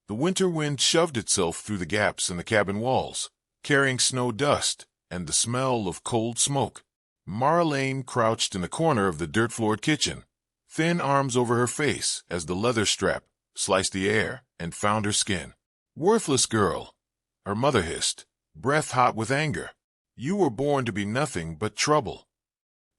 The winter wind shoved itself through the gaps in the cabin walls, carrying snow dust and the smell of cold smoke. Mara Lane crouched in the corner of the dirt-floored kitchen, thin arms over her face as the leather strap sliced the air and found her skin. "Worthless girl," her mother hissed, breath hot with anger. "You were born to be nothing but trouble."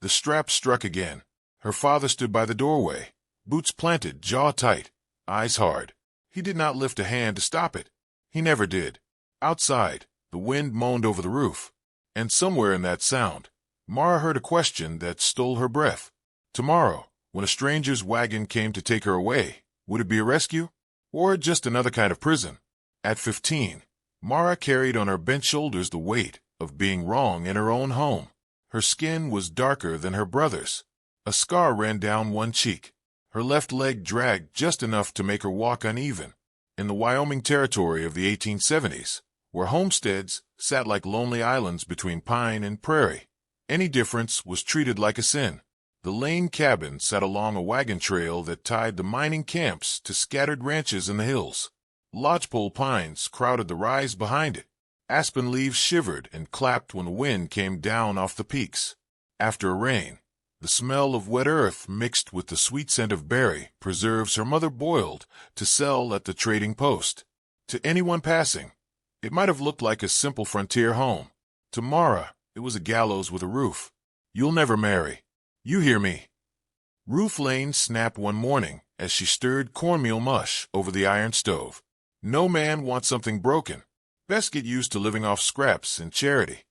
The strap struck again. Her father stood by the doorway, boots planted, jaw tight, eyes hard. He did not lift a hand to stop it. He never did. Outside, the wind moaned over the roof, and somewhere in that sound, Mara heard a question that stole her breath. Tomorrow, when a stranger's wagon came to take her away, would it be a rescue? Or just another kind of prison? At 15, Mara carried on her bent shoulders the weight of being wrong in her own home. Her skin was darker than her brother's. A scar ran down one cheek. Her left leg dragged just enough to make her walk uneven. In the Wyoming Territory of the 1870s, where homesteads sat like lonely islands between pine and prairie, any difference was treated like a sin. The Lane cabin sat along a wagon trail that tied the mining camps to scattered ranches in the hills. Lodgepole pines crowded the rise behind it. Aspen leaves shivered and clapped when the wind came down off the peaks. After a rain, the smell of wet earth mixed with the sweet scent of berry preserves her mother boiled to sell at the trading post. To anyone passing, it might have looked like a simple frontier home. To Mara, it was a gallows with a roof. "You'll never marry. You hear me?" Ruth Lane snapped one morning as she stirred cornmeal mush over the iron stove. "No man wants something broken. Best get used to living off scraps and charity."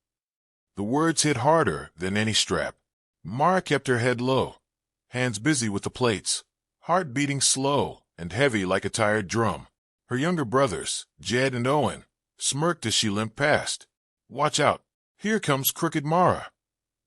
The words hit harder than any strap. Mara kept her head low, hands busy with the plates, heart beating slow and heavy like a tired drum. Her younger brothers, Jed and Owen, smirked as she limped past. "Watch out. Here comes crooked Mara."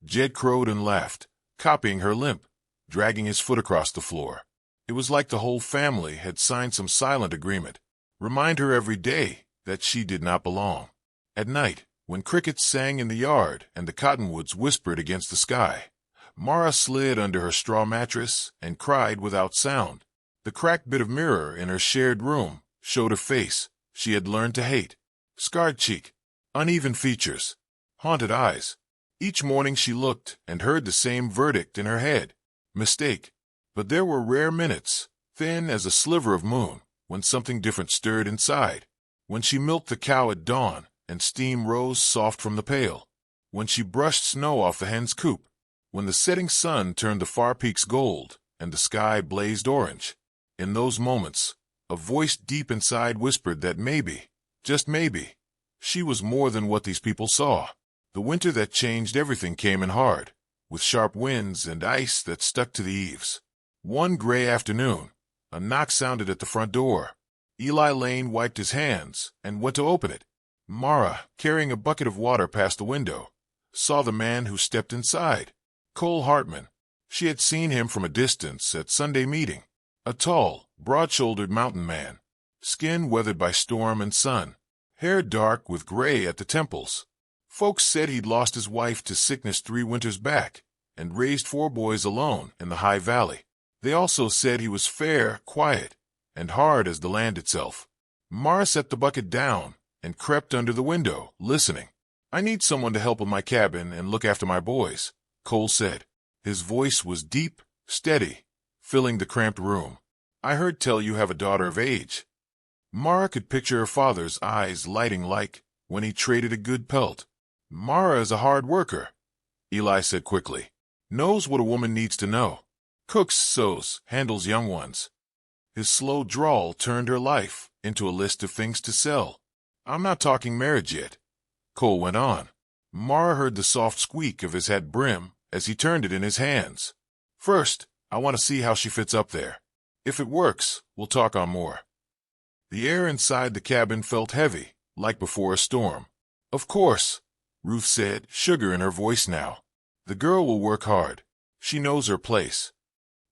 Jed crowed and laughed, copying her limp, dragging his foot across the floor. It was like the whole family had signed some silent agreement. Remind her every day that she did not belong. At night, when crickets sang in the yard and the cottonwoods whispered against the sky, Mara slid under her straw mattress and cried without sound. The cracked bit of mirror in her shared room showed a face she had learned to hate. Scarred cheek, uneven features, haunted eyes. Each morning she looked and heard the same verdict in her head. Mistake. But there were rare minutes, thin as a sliver of moon, when something different stirred inside. When she milked the cow at dawn and steam rose soft from the pail. When she brushed snow off the hen's coop. When the setting sun turned the far peaks gold and the sky blazed orange. In those moments, a voice deep inside whispered that maybe, just maybe, she was more than what these people saw. The winter that changed everything came in hard, with sharp winds and ice that stuck to the eaves. One gray afternoon, a knock sounded at the front door. Eli Lane wiped his hands and went to open it. Mara, carrying a bucket of water past the window, saw the man who stepped inside. Cole Hartman. She had seen him from a distance at Sunday meeting. A tall, broad-shouldered mountain man, skin weathered by storm and sun, hair dark with gray at the temples. Folks said he'd lost his wife to sickness 3 winters back and raised 4 boys alone in the high valley. They also said he was fair, quiet, and hard as the land itself. Mara set the bucket down and crept under the window, listening. "I need someone to help with my cabin and look after my boys," Cole said. His voice was deep, steady, filling the cramped room. "I heard tell you have a daughter of age." Mara could picture her father's eyes lighting like when he traded a good pelt. "Mara is a hard worker," Eli said quickly. "Knows what a woman needs to know. Cooks, sews, handles young ones." His slow drawl turned her life into a list of things to sell. "I'm not talking marriage yet," Cole went on. Mara heard the soft squeak of his hat brim as he turned it in his hands. "First, I want to see how she fits up there. If it works, we'll talk on more." The air inside the cabin felt heavy, like before a storm. "Of course," Ruth said, sugar in her voice now. "The girl will work hard. She knows her place."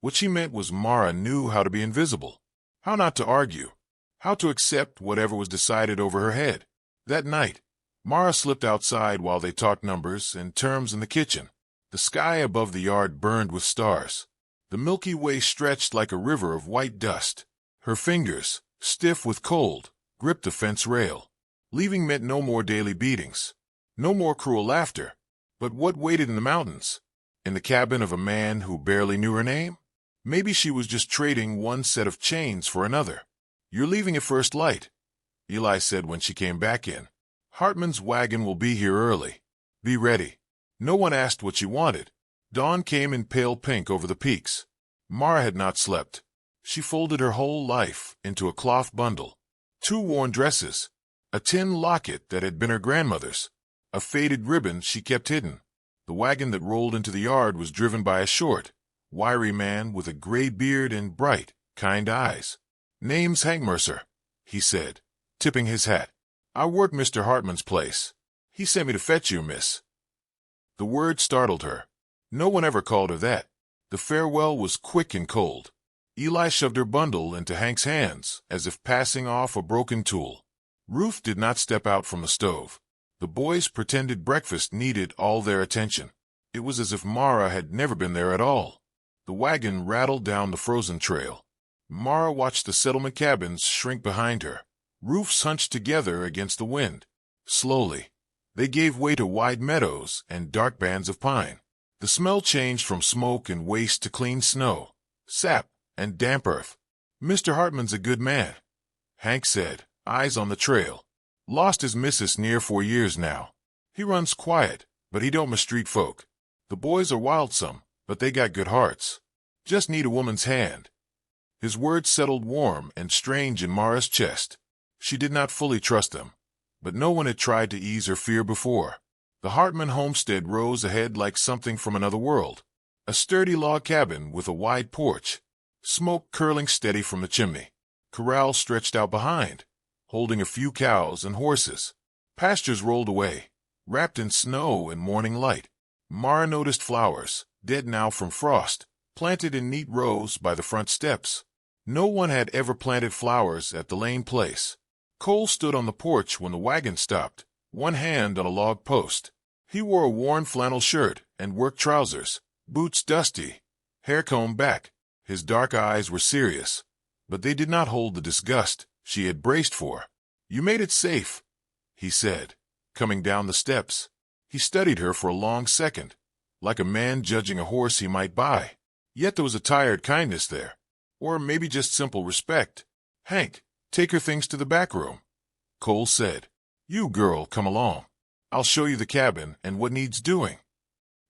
What she meant was Mara knew how to be invisible, how not to argue, how to accept whatever was decided over her head. That night, Mara slipped outside while they talked numbers and terms in the kitchen. The sky above the yard burned with stars. The Milky Way stretched like a river of white dust. Her fingers, stiff with cold, gripped the fence rail. Leaving meant no more daily beatings, no more cruel laughter. But what waited in the mountains? In the cabin of a man who barely knew her name? Maybe she was just trading one set of chains for another. "You're leaving at first light," Eli said when she came back in. "Hartman's wagon will be here early. Be ready." No one asked what she wanted. Dawn came in pale pink over the peaks. Mara had not slept. She folded her whole life into a cloth bundle. 2 worn dresses, a tin locket that had been her grandmother's, a faded ribbon she kept hidden. The wagon that rolled into the yard was driven by a short, wiry man with a gray beard and bright, kind eyes. "Name's Hank Mercer," he said, tipping his hat. "I work Mr. Hartman's place. He sent me to fetch you, miss." The word startled her. No one ever called her that. The farewell was quick and cold. Eli shoved her bundle into Hank's hands as if passing off a broken tool. Ruth did not step out from the stove. The boys' pretended breakfast needed all their attention. It was as if Mara had never been there at all. The wagon rattled down the frozen trail. Mara watched the settlement cabins shrink behind her, roofs hunched together against the wind. Slowly, they gave way to wide meadows and dark bands of pine. The smell changed from smoke and waste to clean snow, sap, and damp earth. "Mr. Hartman's a good man," Hank said, eyes on the trail. "Lost his missus near 4 years now. He runs quiet, but he don't mistreat folk. The boys are wildsome, but they got good hearts. Just need a woman's hand." His words settled warm and strange in Mara's chest. She did not fully trust them, but no one had tried to ease her fear before. The Hartman homestead rose ahead like something from another world. A sturdy log cabin with a wide porch, smoke curling steady from the chimney. Corral stretched out behind, holding a few cows and horses. Pastures rolled away, wrapped in snow and morning light. Mara noticed flowers, dead now from frost, planted in neat rows by the front steps. No one had ever planted flowers at the Lane place. Cole stood on the porch when the wagon stopped, one hand on a log post. He wore a worn flannel shirt and work trousers, boots dusty, hair combed back. His dark eyes were serious, but they did not hold the disgust she had braced for. "You made it safe," he said, coming down the steps. He studied her for a long second, like a man judging a horse he might buy. Yet there was a tired kindness there, or maybe just simple respect. "Hank, take her things to the back room," Cole said. "You, girl, come along. I'll show you the cabin and what needs doing."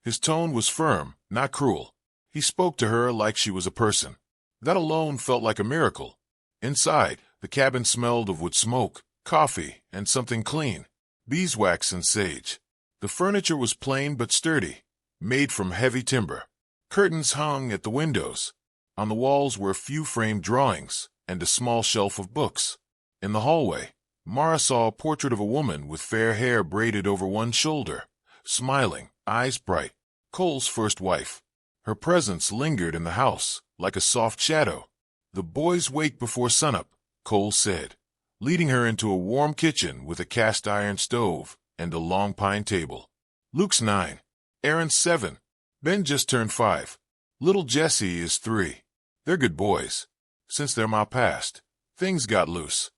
His tone was firm, not cruel. He spoke to her like she was a person. That alone felt like a miracle. Inside, the cabin smelled of wood smoke, coffee, and something clean, beeswax and sage. The furniture was plain but sturdy, made from heavy timber. Curtains hung at the windows. On the walls were a few framed drawings and a small shelf of books. In the hallway, Mara saw a portrait of a woman with fair hair braided over one shoulder, smiling, eyes bright. Cole's first wife. Her presence lingered in the house, like a soft shadow. "The boys wake before sunup," Cole said, leading her into a warm kitchen with a cast-iron stove and a long pine table. "Luke's 9. Aaron's 7. Ben just turned 5. Little Jesse is 3. They're good boys. Since their ma passed, things got loose."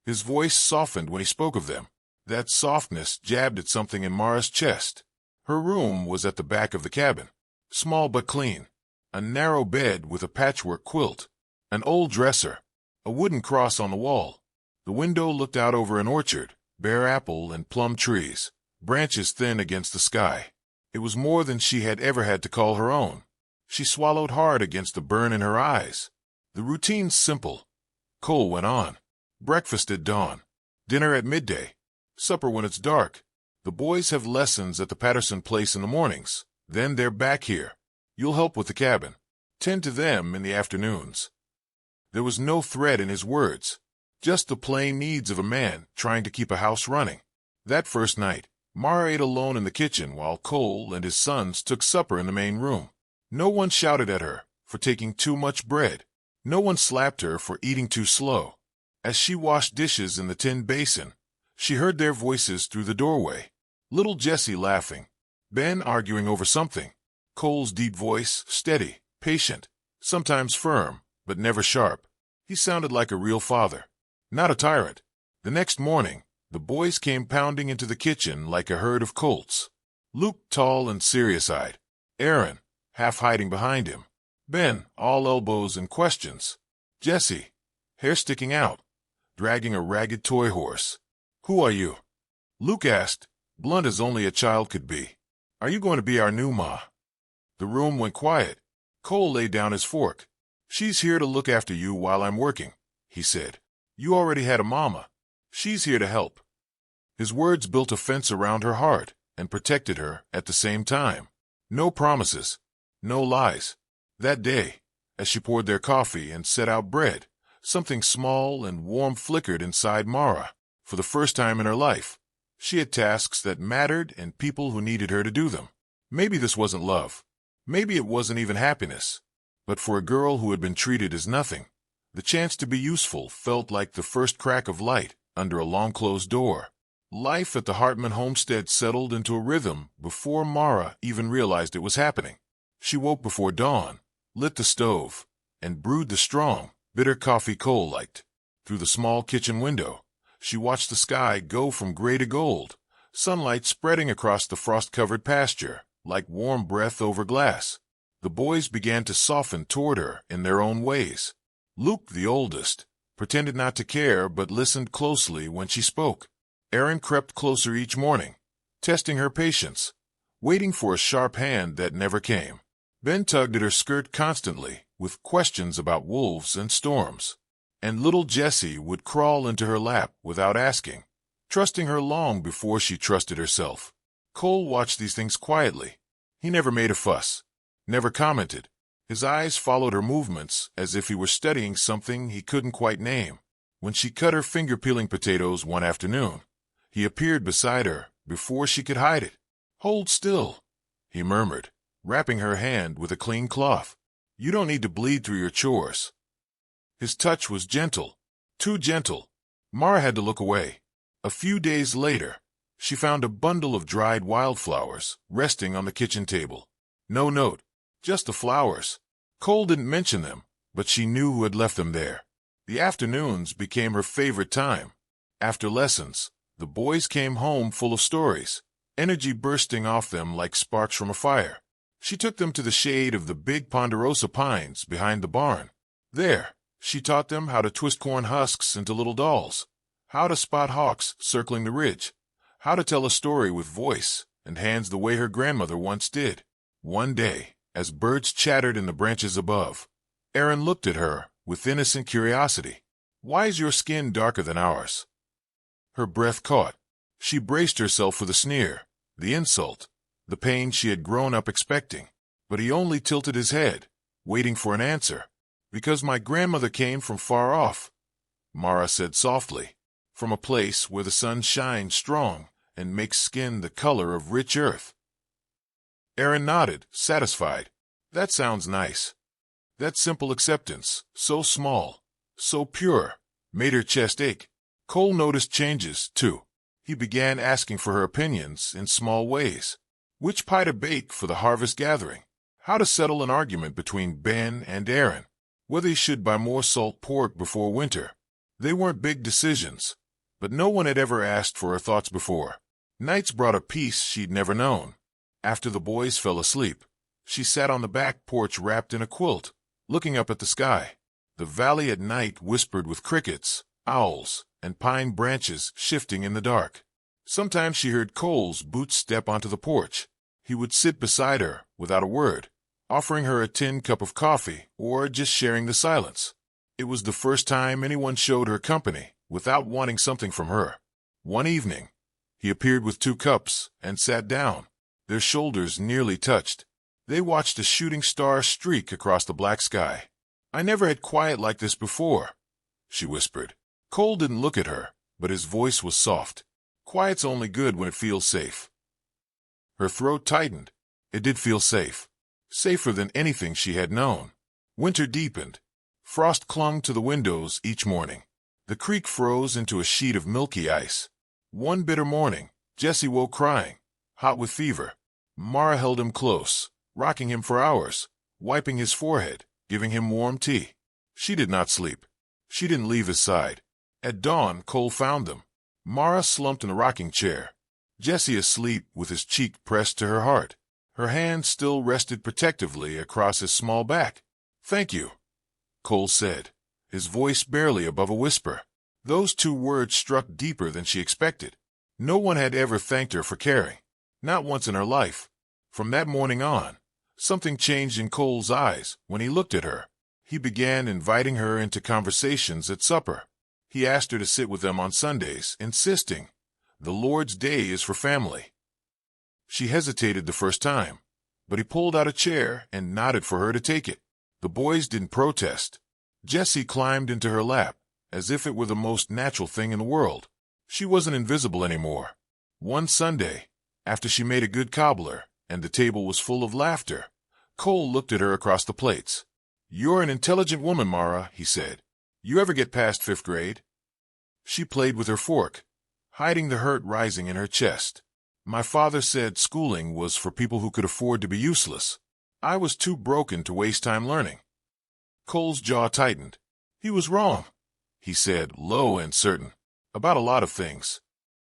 His voice softened when he spoke of them. That softness jabbed at something in Mara's chest. Her room was at the back of the cabin, small but clean. A narrow bed with a patchwork quilt, an old dresser, a wooden cross on the wall. The window looked out over an orchard, bare apple and plum trees, branches thin against the sky. It was more than she had ever had to call her own. She swallowed hard against the burn in her eyes. "The routine's simple," Cole went on. "Breakfast at dawn, dinner at midday, supper when it's dark. The boys have lessons at the Patterson place in the mornings. Then they're back here. You'll help with the cabin. Tend to them in the afternoons." There was no threat in his words, just the plain needs of a man trying to keep a house running. That first night, Mara ate alone in the kitchen while Cole and his sons took supper in the main room. No one shouted at her for taking too much bread. No one slapped her for eating too slow. As she washed dishes in the tin basin, she heard their voices through the doorway. Little Jesse laughing, Ben arguing over something, Cole's deep voice steady, patient, sometimes firm, but never sharp. He sounded like a real father, not a tyrant. The next morning, the boys came pounding into the kitchen like a herd of colts. Luke, tall and serious-eyed. Aaron, half hiding behind him. Ben, all elbows and questions. Jesse, hair sticking out, dragging a ragged toy horse. "Who are you?" Luke asked, blunt as only a child could be. "Are you going to be our new ma?" The room went quiet. Cole laid down his fork. "She's here to look after you while I'm working," he said. "You already had a mama. She's here to help." His words built a fence around her heart and protected her at the same time. No promises, no lies. That day, as she poured their coffee and set out bread, something small and warm flickered inside Mara. For the first time in her life, she had tasks that mattered and people who needed her to do them. Maybe this wasn't love. Maybe it wasn't even happiness. But for a girl who had been treated as nothing, the chance to be useful felt like the first crack of light under a long-closed door. Life at the Hartman homestead settled into a rhythm before Mara even realized it was happening. She woke before dawn, lit the stove, and brewed the strong, bitter coffee Cole liked. Through the small kitchen window, she watched the sky go from gray to gold, sunlight spreading across the frost-covered pasture like warm breath over glass. The boys began to soften toward her in their own ways. Luke, the oldest, pretended not to care but listened closely when she spoke. Aaron crept closer each morning, testing her patience, waiting for a sharp hand that never came. Ben tugged at her skirt constantly, with questions about wolves and storms. And little Jessie would crawl into her lap without asking, trusting her long before she trusted herself. Cole watched these things quietly. He never made a fuss, never commented. His eyes followed her movements as if he were studying something he couldn't quite name. When she cut her finger-peeling potatoes one afternoon, he appeared beside her before she could hide it. "Hold still," he murmured, wrapping her hand with a clean cloth. "You don't need to bleed through your chores." His touch was gentle, too gentle. Mara had to look away. A few days later, she found a bundle of dried wildflowers resting on the kitchen table. No note, just the flowers. Cole didn't mention them, but she knew who had left them there. The afternoons became her favorite time. After lessons, the boys came home full of stories, energy bursting off them like sparks from a fire. She took them to the shade of the big ponderosa pines behind the barn. There, she taught them how to twist corn husks into little dolls, how to spot hawks circling the ridge, how to tell a story with voice and hands the way her grandmother once did. One day, as birds chattered in the branches above, Aaron looked at her with innocent curiosity. "Why is your skin darker than ours?" Her breath caught. She braced herself for the sneer, the insult, the pain she had grown up expecting. But he only tilted his head, waiting for an answer. "Because my grandmother came from far off," Mara said softly, "from a place where the sun shines strong and makes skin the color of rich earth." Aaron nodded, satisfied. That sounds nice. That simple acceptance, so small, so pure, made her chest ache. Cole noticed changes, too. He began asking for her opinions in small ways. Which pie to bake for the harvest gathering? How to settle an argument between Ben and Aaron? Whether he should buy more salt pork before winter? They weren't big decisions, but no one had ever asked for her thoughts before. Nights brought a peace she'd never known. After the boys fell asleep, she sat on the back porch wrapped in a quilt, looking up at the sky. The valley at night whispered with crickets, owls, and pine branches shifting in the dark. Sometimes she heard Cole's boots step onto the porch. He would sit beside her without a word, offering her a tin cup of coffee or just sharing the silence. It was the first time anyone showed her company without wanting something from her. One evening, he appeared with 2 cups and sat down. Their shoulders nearly touched. They watched a shooting star streak across the black sky. "I never had quiet like this before," she whispered. Cole didn't look at her, but his voice was soft. "Quiet's only good when it feels safe." Her throat tightened. It did feel safe. Safer than anything she had known. Winter deepened. Frost clung to the windows each morning. The creek froze into a sheet of milky ice. One bitter morning, Jesse woke crying, hot with fever. Mara held him close, rocking him for hours, wiping his forehead, giving him warm tea. She did not sleep. She didn't leave his side. At dawn, Cole found them. Mara slumped in a rocking chair. Jesse asleep with his cheek pressed to her heart. Her hand still rested protectively across his small back. "Thank you," Cole said, his voice barely above a whisper. Those 2 words struck deeper than she expected. No one had ever thanked her for caring. Not once in her life. From that morning on, something changed in Cole's eyes when he looked at her. He began inviting her into conversations at supper. He asked her to sit with them on Sundays, insisting, "The Lord's Day is for family." She hesitated the first time, but he pulled out a chair and nodded for her to take it. The boys didn't protest. Jesse climbed into her lap, as if it were the most natural thing in the world. She wasn't invisible anymore. One Sunday, after she made a good cobbler, and the table was full of laughter, Cole looked at her across the plates. "You're an intelligent woman, Mara," he said. "You ever get past 5th grade?" She played with her fork, hiding the hurt rising in her chest. "My father said schooling was for people who could afford to be useless. I was too broken to waste time learning." Cole's jaw tightened. He was wrong, he said, low and certain, about a lot of things.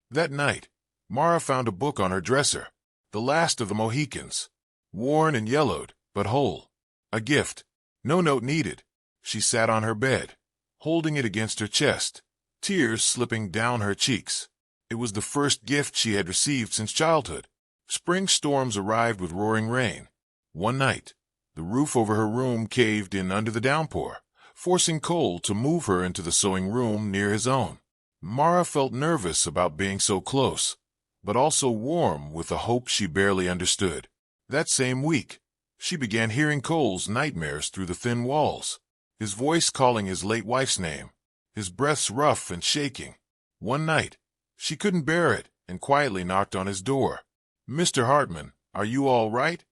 That night, Mara found a book on her dresser, The Last of the Mohicans, worn and yellowed, but whole. A gift. No note needed. She sat on her bed, holding it against her chest, tears slipping down her cheeks. It was the first gift she had received since childhood. Spring storms arrived with roaring rain. One night, the roof over her room caved in under the downpour, forcing Cole to move her into the sewing room near his own. Mara felt nervous about being so close, but also warm with a hope she barely understood. That same week, she began hearing Cole's nightmares through the thin walls, his voice calling his late wife's name, his breaths rough and shaking. One night, she couldn't bear it and quietly knocked on his door. "Mr. Hartman, are you all right?"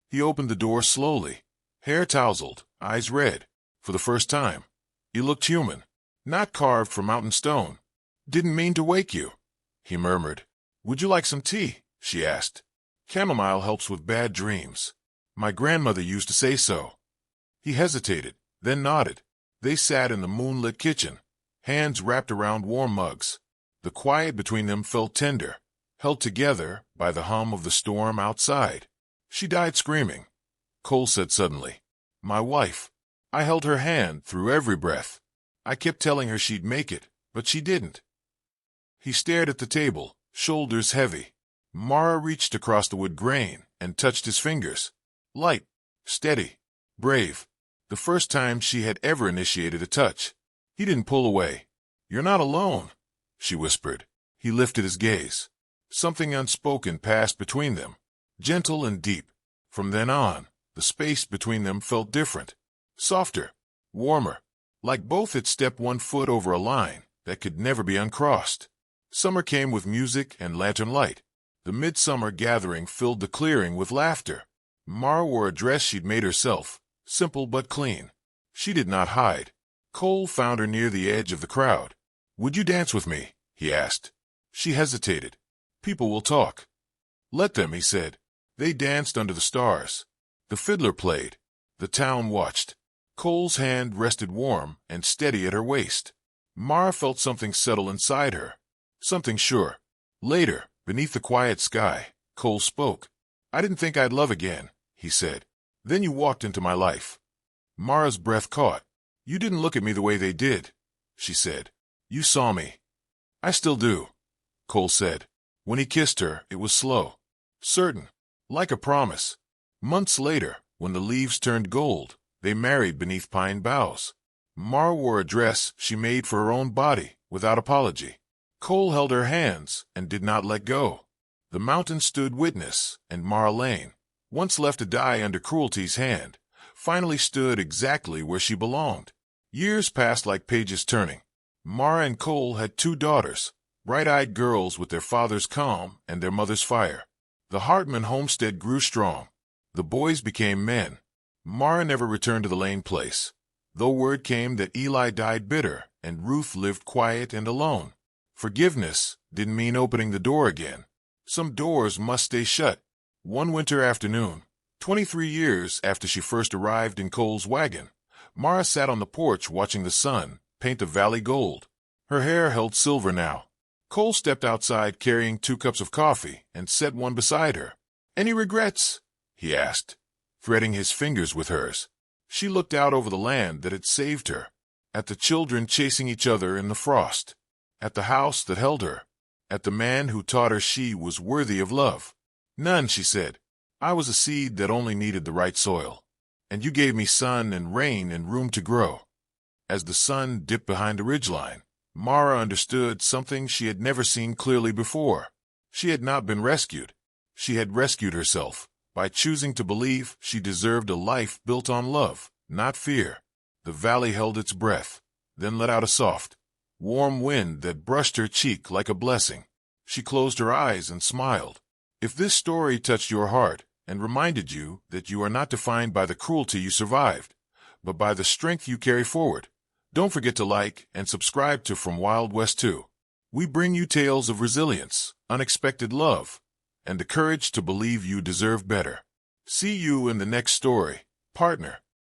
He opened the door slowly, hair tousled, eyes red. For the first time, he looked human, not carved from mountain stone. "Didn't mean to wake you," he murmured. "Would you like some tea?" she asked. "Chamomile helps with bad dreams. My grandmother used to say so." He hesitated, then nodded. They sat in the moonlit kitchen, hands wrapped around warm mugs. The quiet between them felt tender, held together by the hum of the storm outside. "She died screaming," Cole said suddenly. "My wife. I held her hand through every breath. I kept telling her she'd make it, but she didn't." He stared at the table, shoulders heavy. Mara reached across the wood grain and touched his fingers. Light, steady, brave. The first time she had ever initiated a touch. He didn't pull away. "You're not alone," she whispered. He lifted his gaze. Something unspoken passed between them, gentle and deep. From then on, the space between them felt different, softer, warmer, like both had stepped 1 foot over a line that could never be uncrossed. Summer came with music and lantern light. The midsummer gathering filled the clearing with laughter. Mara wore a dress she'd made herself, simple but clean. She did not hide. Cole found her near the edge of the crowd. "Would you dance with me?" he asked. She hesitated. "People will talk." "Let them," he said. They danced under the stars. The fiddler played. The town watched. Cole's hand rested warm and steady at her waist. Mara felt something settle inside her. Something sure. Later, beneath the quiet sky, Cole spoke. "I didn't think I'd love again," he said. "Then you walked into my life." Mara's breath caught. "You didn't look at me the way they did," she said. "You saw me." "I still do," Cole said. When he kissed her, it was slow, certain, like a promise. Months later, when the leaves turned gold, they married beneath pine boughs. Mara wore a dress she made for her own body, without apology. Cole held her hands and did not let go. The mountain stood witness, and Mara Lane, once left to die under cruelty's hand, finally stood exactly where she belonged. Years passed like pages turning. Mara and Cole had 2 daughters, bright-eyed girls with their father's calm and their mother's fire. The Hartman homestead grew strong. The boys became men. Mara never returned to the Lane place, though word came that Eli died bitter and Ruth lived quiet and alone. Forgiveness didn't mean opening the door again. Some doors must stay shut. One winter afternoon, 23 years after she first arrived in Cole's wagon, Mara sat on the porch watching the sun paint the valley gold. Her hair held silver now. Cole stepped outside carrying 2 cups of coffee and set one beside her. "Any regrets?" he asked, threading his fingers with hers. She looked out over the land that had saved her, at the children chasing each other in the frost, at the house that held her, at the man who taught her she was worthy of love. "None," she said. "I was a seed that only needed the right soil, and you gave me sun and rain and room to grow." As the sun dipped behind the ridgeline, Mara understood something she had never seen clearly before. She had not been rescued. She had rescued herself by choosing to believe she deserved a life built on love, not fear. The valley held its breath, then let out a soft, warm wind that brushed her cheek like a blessing. She closed her eyes and smiled. If this story touched your heart and reminded you that you are not defined by the cruelty you survived, but by the strength you carry forward, don't forget to like and subscribe to From Wild West 2. We bring you tales of resilience, unexpected love, and the courage to believe you deserve better. See you in the next story, partner.